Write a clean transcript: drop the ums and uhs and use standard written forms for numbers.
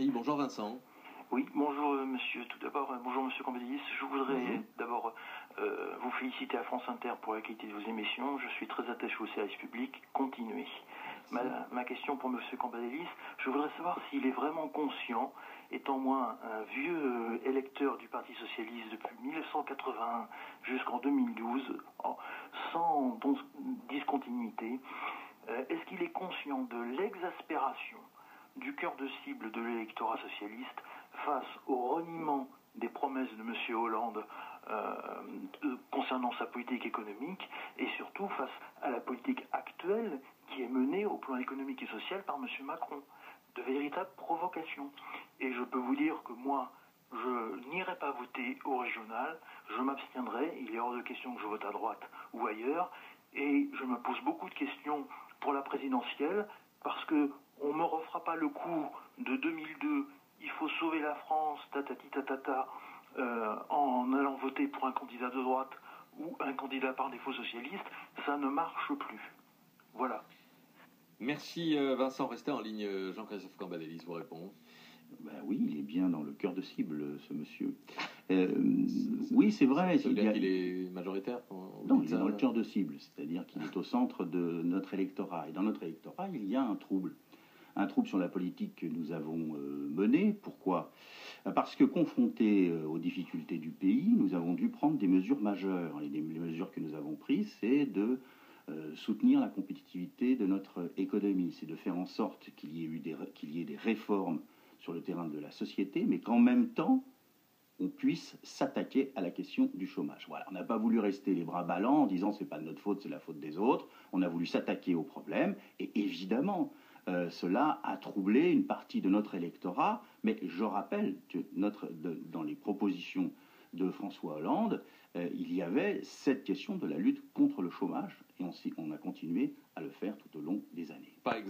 Paris. Bonjour Vincent. Oui, bonjour monsieur. Tout d'abord, bonjour monsieur Cambadélis. Je voudrais d'abord vous féliciter à France Inter pour la qualité de vos émissions. Je suis très attaché au service public. Continuez. Ma question pour monsieur Cambadélis, je voudrais savoir s'il est vraiment conscient, étant moi un vieux électeur du Parti Socialiste depuis 1981 jusqu'en 2012, sans discontinuité, est-ce qu'il est conscient de l'exaspération du cœur de cible de l'électorat socialiste face au reniement des promesses de M. Hollande concernant sa politique économique et surtout face à la politique actuelle qui est menée au plan économique et social par M. Macron. De véritables provocations. Et je peux vous dire que moi, je n'irai pas voter au régional, je m'abstiendrai, il est hors de question que je vote à droite ou ailleurs, et je me pose beaucoup de questions pour la présidentielle, parce que on me refera pas le coup de 2002, il faut sauver la France, tatati tatata, en allant voter pour un candidat de droite ou un candidat par défaut socialiste, ça ne marche plus. Voilà. Merci Vincent, restez en ligne. Jean-Christophe Cambadélis vous répond. Ben oui, il est bien dans le cœur de cible, ce monsieur. Oui, c'est vrai. Ça veut dire qu'il est majoritaire? Non, il est dans le cœur de cible, c'est-à-dire qu'il est au centre de notre électorat. Et dans notre électorat, il y a un trouble. Un trouble sur la politique que nous avons menée. Pourquoi? Parce que confrontés aux difficultés du pays, nous avons dû prendre des mesures majeures. Et les mesures que nous avons prises, c'est de soutenir la compétitivité de notre économie. C'est de faire en sorte qu'il y ait des réformes sur le terrain de la société, mais qu'en même temps, on puisse s'attaquer à la question du chômage. Voilà, on n'a pas voulu rester les bras ballants en disant c'est pas de notre faute, c'est la faute des autres. On a voulu s'attaquer au problème, et évidemment, cela a troublé une partie de notre électorat, mais je rappelle que dans les propositions de François Hollande, il y avait cette question de la lutte contre le chômage, et on a continué à le faire tout au long des années. Pas exactement.